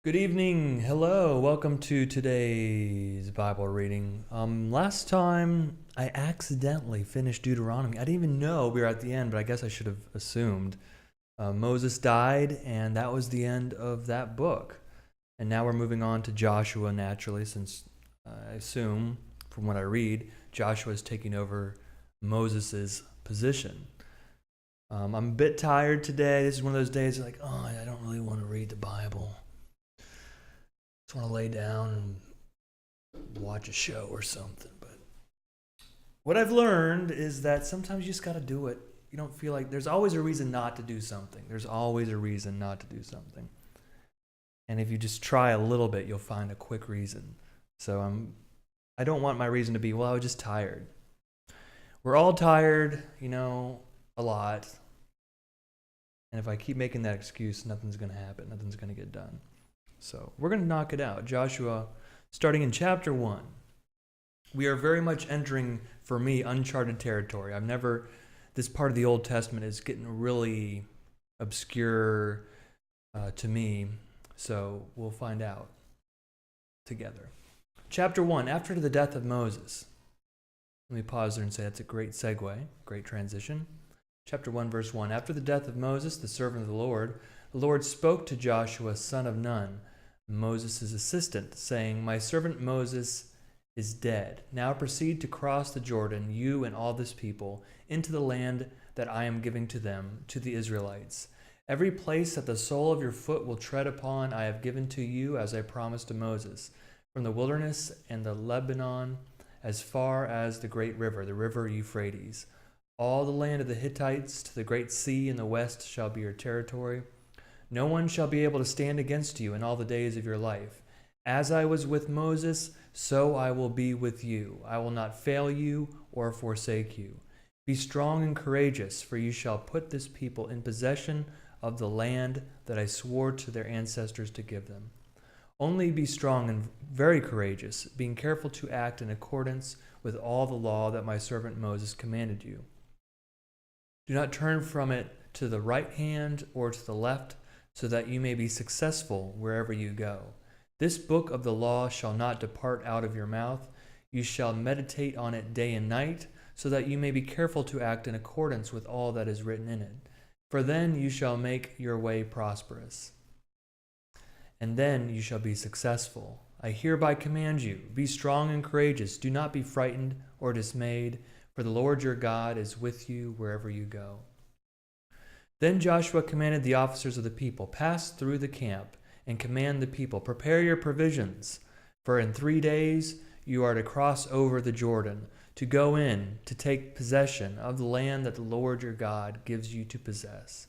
Good evening. Hello. Welcome to today's Bible reading. Last time I accidentally finished Deuteronomy. I didn't even know we were at the end, but I guess I should have assumed. Moses died, and that was the end of that book. And now we're moving on to Joshua naturally, since I assume, from what I read, Joshua is taking over Moses' position. I'm a bit tired today. This is one of those days like, I don't really want to read the Bible. Just want to lay down and watch a show or something. But what I've learned is that sometimes you just got to do it. You don't feel like there's always a reason not to do something. There's always a reason not to do something. And if you just try a little bit, you'll find a quick reason. So I don't want my reason to be, I was just tired. We're all tired, a lot. And if I keep making that excuse, nothing's going to happen. Nothing's going to get done. So we're going to knock it out. Joshua, starting in chapter 1. We are very much entering, for me, uncharted territory. This part of the Old Testament is getting really obscure to me. So we'll find out together. Chapter 1, after the death of Moses. Let me pause there and say that's a great segue, great transition. Chapter 1, verse 1. After the death of Moses, the servant of the Lord spoke to Joshua, son of Nun, Moses' assistant, saying, My servant Moses is dead. Now proceed to cross the Jordan, you and all this people, into the land that I am giving to them, to the Israelites. Every place that the sole of your foot will tread upon I have given to you, as I promised to Moses, from the wilderness and the Lebanon, as far as the great river, the river Euphrates. All the land of the Hittites to the great sea in the west shall be your territory. No one shall be able to stand against you in all the days of your life. As I was with Moses, so I will be with you. I will not fail you or forsake you. Be strong and courageous, for you shall put this people in possession of the land that I swore to their ancestors to give them. Only be strong and very courageous, being careful to act in accordance with all the law that my servant Moses commanded you. Do not turn from it to the right hand or to the left, so that you may be successful wherever you go. This book of the law shall not depart out of your mouth. You shall meditate on it day and night, so that you may be careful to act in accordance with all that is written in it. For then you shall make your way prosperous, and then you shall be successful. I hereby command you, be strong and courageous. Do not be frightened or dismayed, for the Lord your God is with you wherever you go. Then Joshua commanded the officers of the people, Pass through the camp and command the people, Prepare your provisions, for in 3 days you are to cross over the Jordan, to go in, to take possession of the land that the Lord your God gives you to possess.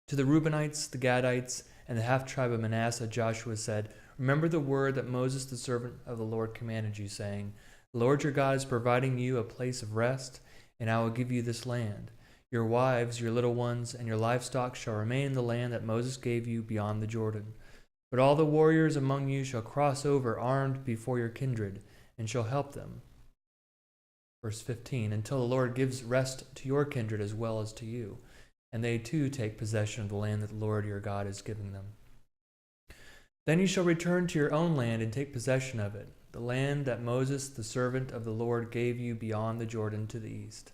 To the Reubenites, the Gadites, and the half-tribe of Manasseh, Joshua said, Remember the word that Moses the servant of the Lord commanded you, saying, The Lord your God is providing you a place of rest, and I will give you this land. Your wives, your little ones, and your livestock shall remain in the land that Moses gave you beyond the Jordan. But all the warriors among you shall cross over armed before your kindred, and shall help them. Verse 15, until the Lord gives rest to your kindred as well as to you, and they too take possession of the land that the Lord your God is giving them. Then you shall return to your own land and take possession of it, the land that Moses, the servant of the Lord, gave you beyond the Jordan to the east.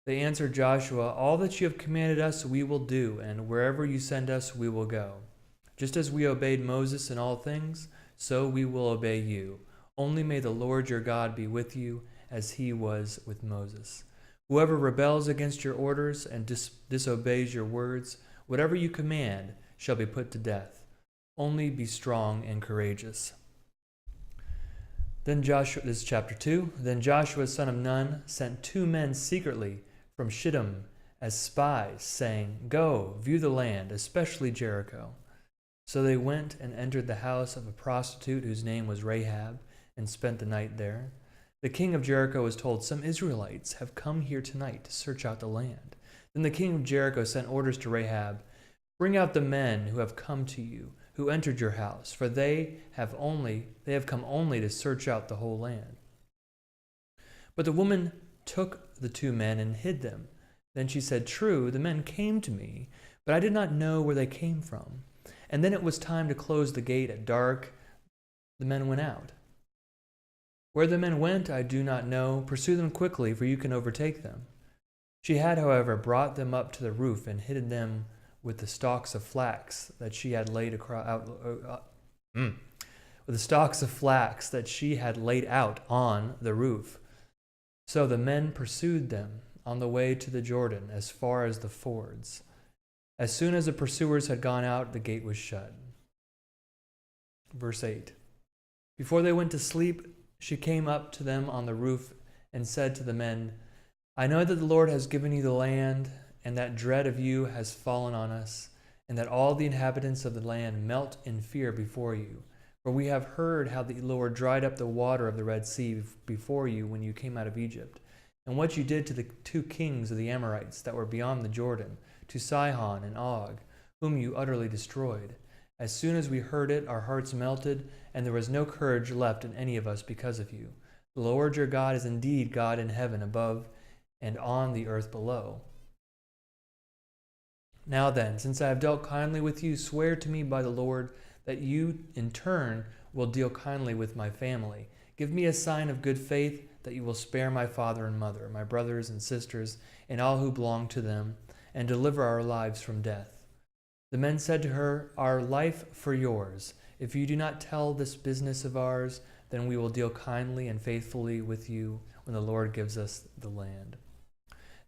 They answered Joshua, All that you have commanded us we will do, and wherever you send us we will go. Just as we obeyed Moses in all things, so we will obey you. Only may the Lord your God be with you, as he was with Moses. Whoever rebels against your orders and disobeys your words, whatever you command shall be put to death. Only be strong and courageous. Then Joshua, this is chapter 2, Then Joshua son of Nun sent 2 men secretly from Shittim as spies, saying, Go, view the land, especially Jericho. So they went and entered the house of a prostitute whose name was Rahab, and spent the night there. The king of Jericho was told, Some Israelites have come here tonight to search out the land. Then the king of Jericho sent orders to Rahab, Bring out the men who have come to you, who entered your house, for they have come only to search out the whole land. But the woman took the 2 men and hid them. Then she said, True, the men came to me, but I did not know where they came from. And then it was time to close the gate at dark. The men went out. Where the men went, I do not know. Pursue them quickly, for you can overtake them. She had, however, brought them up to the roof and hidden them with the stalks of flax that she had laid with the stalks of flax that she had laid out on the roof. So the men pursued them on the way to the Jordan as far as the fords. As soon as the pursuers had gone out, the gate was shut. Verse 8. Before they went to sleep, she came up to them on the roof and said to the men, I know that the Lord has given you the land, and that dread of you has fallen on us, and that all the inhabitants of the land melt in fear before you. For we have heard how the Lord dried up the water of the Red Sea before you when you came out of Egypt, and what you did to the 2 kings of the Amorites that were beyond the Jordan, to Sihon and Og, whom you utterly destroyed. As soon as we heard it, our hearts melted, and there was no courage left in any of us because of you. The Lord your God is indeed God in heaven above and on the earth below. Now then, since I have dealt kindly with you, swear to me by the Lord that you in turn will deal kindly with my family. Give me a sign of good faith that you will spare my father and mother, my brothers and sisters, and all who belong to them, and deliver our lives from death. The men said to her, Our life for yours. If you do not tell this business of ours, then we will deal kindly and faithfully with you when the Lord gives us the land.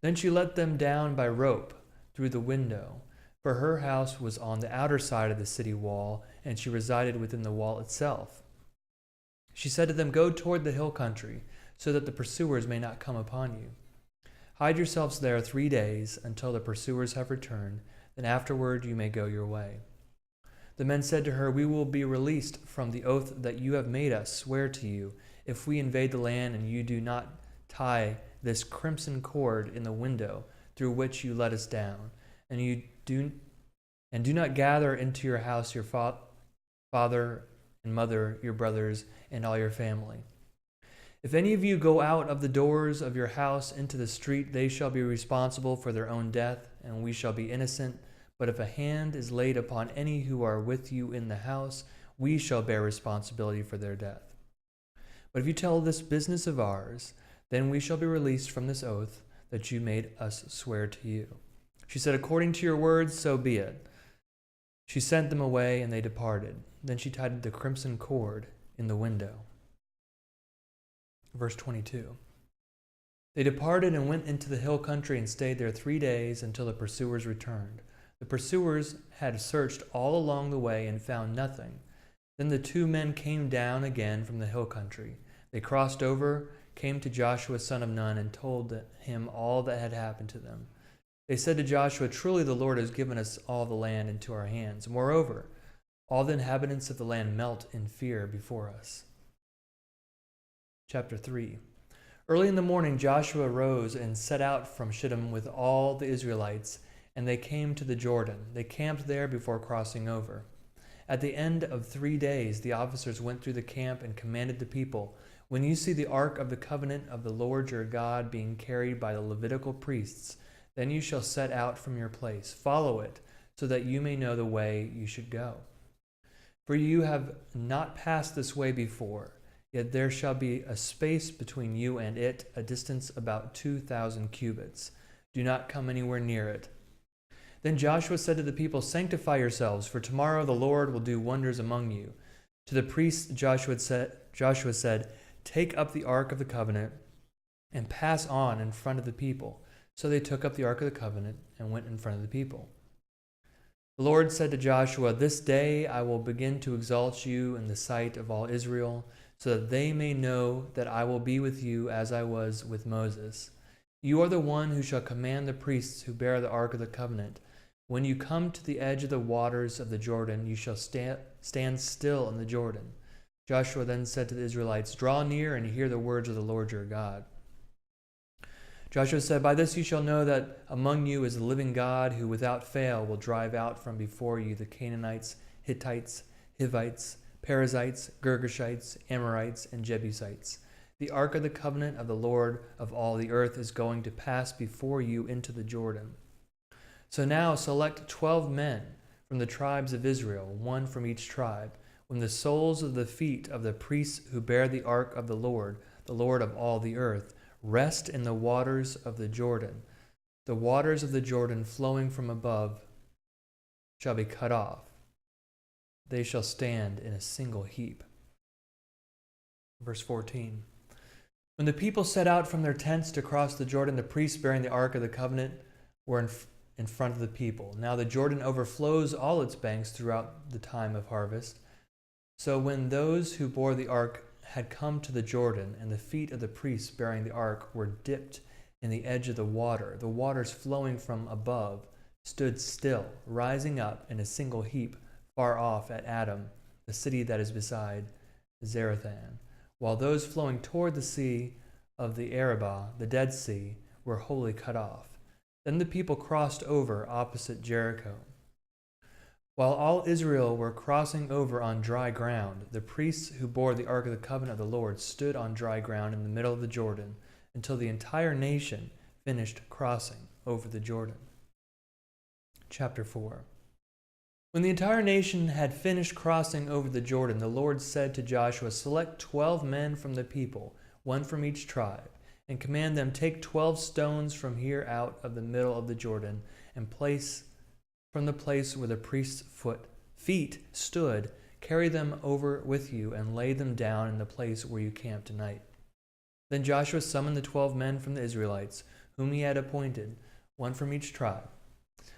Then she let them down by rope through the window, for her house was on the outer side of the city wall, and she resided within the wall itself. She said to them, Go toward the hill country, so that the pursuers may not come upon you. Hide yourselves there 3 days until the pursuers have returned, then afterward you may go your way. The men said to her, We will be released from the oath that you have made us swear to you, if we invade the land and you do not tie this crimson cord in the window through which you let us down, and do not gather into your house your father and mother, your brothers, and all your family. If any of you go out of the doors of your house into the street, they shall be responsible for their own death, and we shall be innocent. But if a hand is laid upon any who are with you in the house, we shall bear responsibility for their death. But if you tell this business of ours, then we shall be released from this oath that you made us swear to you. She said, According to your words, so be it. She sent them away, and they departed. Then she tied the crimson cord in the window. Verse 22. They departed and went into the hill country and stayed there 3 days until the pursuers returned. The pursuers had searched all along the way and found nothing. Then the 2 men came down again from the hill country. They crossed over, came to Joshua son of Nun, and told him all that had happened to them. They said to Joshua, Truly the Lord has given us all the land into our hands. Moreover, all the inhabitants of the land melt in fear before us. Chapter 3. Early in the morning Joshua rose and set out from Shittim with all the Israelites, and they came to the Jordan. They camped there before crossing over. At the end of 3 days the officers went through the camp and commanded the people, When you see the ark of the covenant of the Lord your God being carried by the Levitical priests, then you shall set out from your place. Follow it, so that you may know the way you should go. For you have not passed this way before, yet there shall be a space between you and it, a distance about 2,000 cubits. Do not come anywhere near it. Then Joshua said to the people, Sanctify yourselves, for tomorrow the Lord will do wonders among you. To the priests Joshua said, Take up the ark of the covenant and pass on in front of the people. So they took up the ark of the covenant and went in front of the people. The Lord said to Joshua, This day I will begin to exalt you in the sight of all Israel, so that they may know that I will be with you as I was with Moses. You are the one who shall command the priests who bear the ark of the covenant. When you come to the edge of the waters of the Jordan, you shall stand still in the Jordan. Joshua then said to the Israelites, Draw near and hear the words of the Lord your God. Joshua said, By this you shall know that among you is the living God, who without fail will drive out from before you the Canaanites, Hittites, Hivites, Perizzites, Girgashites, Amorites, and Jebusites. The ark of the covenant of the Lord of all the earth is going to pass before you into the Jordan. So now select 12 men from the tribes of Israel, one from each tribe, when the soles of the feet of the priests who bear the ark of the Lord of all the earth, rest in the waters of the Jordan. The waters of the Jordan flowing from above shall be cut off. They shall stand in a single heap. Verse 14. When the people set out from their tents to cross the Jordan, the priests bearing the ark of the covenant were in front of the people. Now the Jordan overflows all its banks throughout the time of harvest. So when those who bore the ark had come to the Jordan, and the feet of the priests bearing the ark were dipped in the edge of the waters flowing from above stood still, rising up in a single heap far off at Adam, the city that is beside Zarethan, while those flowing toward the sea of the Arabah, the Dead Sea, were wholly cut off. Then the people crossed over opposite Jericho. While all Israel were crossing over on dry ground, the priests who bore the ark of the covenant of the Lord stood on dry ground in the middle of the Jordan until the entire nation finished crossing over the Jordan. Chapter 4. When the entire nation had finished crossing over the Jordan, the Lord said to Joshua, "Select 12 men from the people, one from each tribe, and command them, take 12 stones from here out of the middle of the Jordan, and place from the place where the priest's feet stood, carry them over with you, and lay them down in the place where you camp tonight." Then Joshua summoned the 12 men from the Israelites, whom he had appointed, one from each tribe.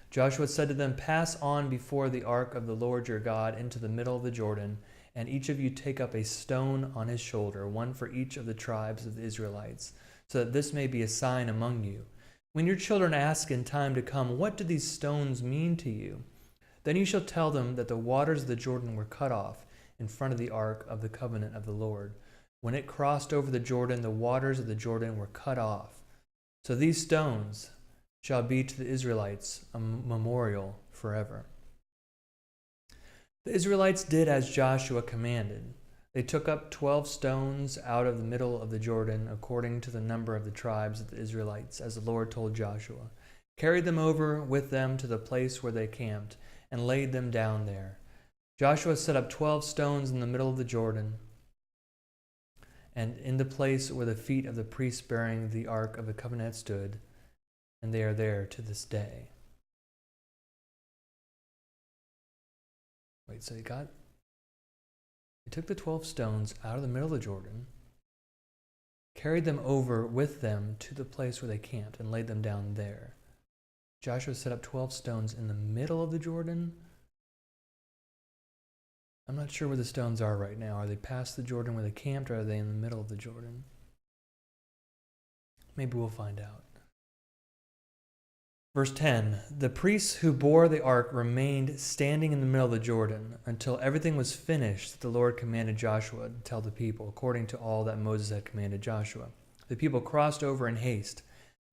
Joshua said to them, "Pass on before the ark of the Lord your God into the middle of the Jordan, and each of you take up a stone on his shoulder, one for each of the tribes of the Israelites, so that this may be a sign among you. When your children ask in time to come, 'What do these stones mean to you?' then you shall tell them that the waters of the Jordan were cut off in front of the ark of the covenant of the Lord. When it crossed over the Jordan, the waters of the Jordan were cut off. So these stones shall be to the Israelites a memorial forever." The Israelites did as Joshua commanded. They took up 12 stones out of the middle of the Jordan, according to the number of the tribes of the Israelites, as the Lord told Joshua, carried them over with them to the place where they camped, and laid them down there. Joshua set up 12 stones in the middle of the Jordan, and in the place where the feet of the priests bearing the ark of the covenant stood, and they are there to this day. Wait, so he took the 12 stones out of the middle of the Jordan, carried them over with them to the place where they camped, and laid them down there. Joshua set up 12 stones in the middle of the Jordan. I'm not sure where the stones are right now. Are they past the Jordan where they camped, or are they in the middle of the Jordan? Maybe we'll find out. Verse 10, the priests who bore the ark remained standing in the middle of the Jordan until everything was finished that the Lord commanded Joshua to tell the people, according to all that Moses had commanded Joshua. The people crossed over in haste.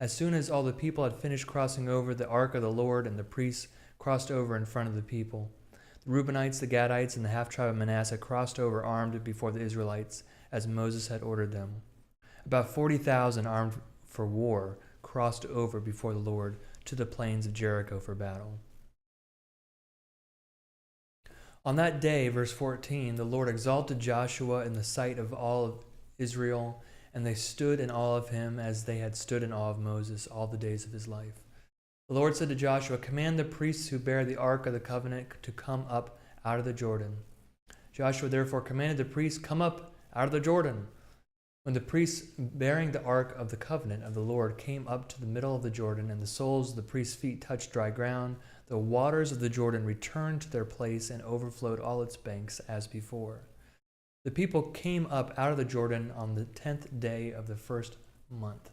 As soon as all the people had finished crossing over, the ark of the Lord and the priests crossed over in front of the people. The Reubenites, the Gadites, and the half-tribe of Manasseh crossed over armed before the Israelites, as Moses had ordered them. About 40,000 armed for war crossed over before the Lord to the plains of Jericho for battle. On that day, verse 14, the Lord exalted Joshua in the sight of all of Israel, and they stood in awe of him as they had stood in awe of Moses all the days of his life. The Lord said to Joshua, "Command the priests who bear the ark of the covenant to come up out of the Jordan." Joshua therefore commanded the priests, "Come up out of the Jordan." When the priests bearing the ark of the covenant of the Lord came up to the middle of the Jordan, and the soles of the priests' feet touched dry ground, the waters of the Jordan returned to their place and overflowed all its banks as before. The people came up out of the Jordan on the 10th day of the first month,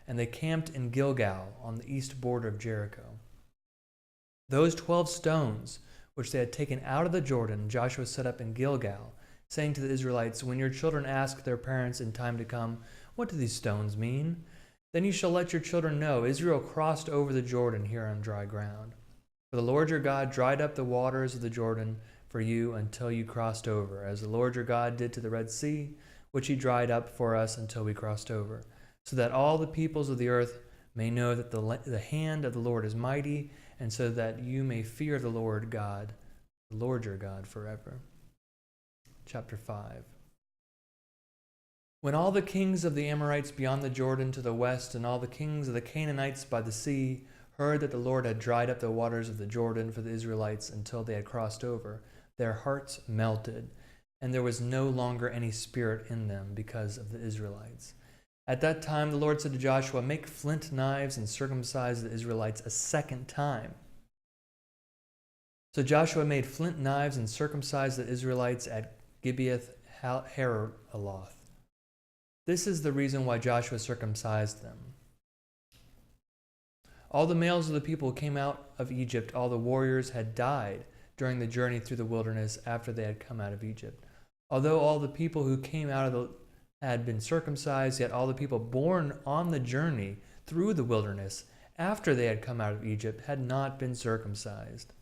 and they camped in Gilgal on the east border of Jericho. Those 12 stones which they had taken out of the Jordan, Joshua set up in Gilgal, saying to the Israelites, "When your children ask their parents in time to come, 'What do these stones mean?' then you shall let your children know, Israel crossed over the Jordan here on dry ground. For the Lord your God dried up the waters of the Jordan for you until you crossed over, as the Lord your God did to the Red Sea, which he dried up for us until we crossed over, so that all the peoples of the earth may know that the hand of the Lord is mighty, and so that you may fear the Lord your God forever. Chapter 5. When all the kings of the Amorites beyond the Jordan to the west and all the kings of the Canaanites by the sea heard that the Lord had dried up the waters of the Jordan for the Israelites until they had crossed over, their hearts melted, and there was no longer any spirit in them because of the Israelites. At that time the Lord said to Joshua, "Make flint knives and circumcise the Israelites a second time." So Joshua made flint knives and circumcised the Israelites at Gibeath Haaraloth. This is the reason why Joshua circumcised them. All the males of the people who came out of Egypt, all the warriors had died during the journey through the wilderness after they had come out of Egypt. Although all the people who came had been circumcised, yet all the people born on the journey through the wilderness after they had come out of Egypt had not been circumcised.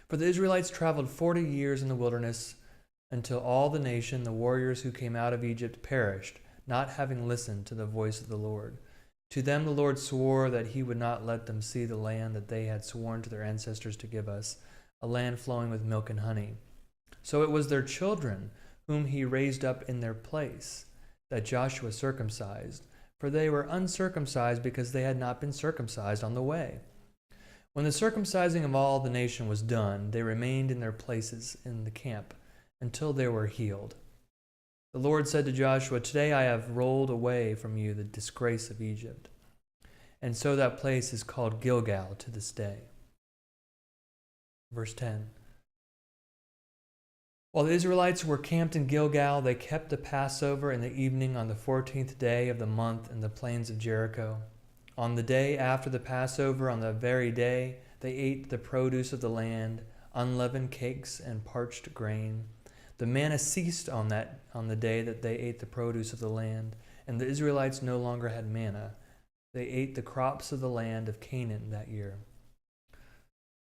For the Israelites traveled 40 years in the wilderness until all the nation, the warriors who came out of Egypt, perished, not having listened to the voice of the Lord. To them the Lord swore that he would not let them see the land that they had sworn to their ancestors to give us, a land flowing with milk and honey. So it was their children whom he raised up in their place that Joshua circumcised, for they were uncircumcised because they had not been circumcised on the way. When the circumcising of all the nation was done, they remained in their places in the camp until they were healed. The Lord said to Joshua, "Today I have rolled away from you the disgrace of Egypt." And so that place is called Gilgal to this day. Verse 10. While the Israelites were camped in Gilgal, they kept the Passover in the evening on the 14th day of the month in the plains of Jericho. On the day after the Passover, on the very day, they ate the produce of the land, unleavened cakes and parched grain. The manna ceased on the day that they ate the produce of the land, and the Israelites no longer had manna. They ate the crops of the land of Canaan that year.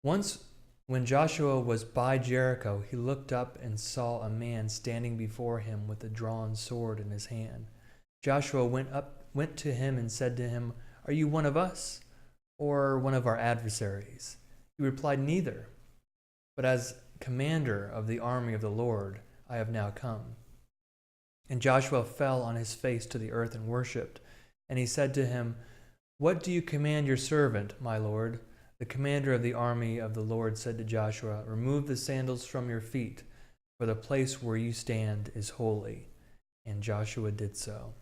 Once, when Joshua was by Jericho, he looked up and saw a man standing before him with a drawn sword in his hand. Joshua went to him and said to him, "Are you one of us, or one of our adversaries?" He replied, "Neither, but as commander of the army of the Lord, I have now come." And Joshua fell on his face to the earth and worshipped. And he said to him, "What do you command your servant, my lord?" The commander of the army of the Lord said to Joshua, "Remove the sandals from your feet, for the place where you stand is holy." And Joshua did so.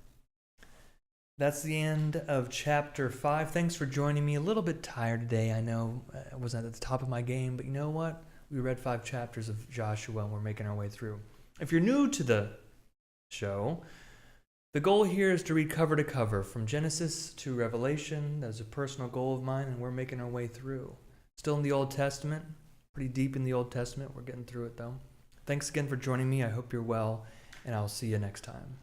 That's the end of chapter 5. Thanks for joining me. A little bit tired today. I know I wasn't at the top of my game, but you know what? We read 5 chapters of Joshua and we're making our way through. If you're new to the show, the goal here is to read cover to cover from Genesis to Revelation. That's a personal goal of mine, and we're making our way through. Still in the Old Testament, pretty deep in the Old Testament. We're getting through it though. Thanks again for joining me. I hope you're well, and I'll see you next time.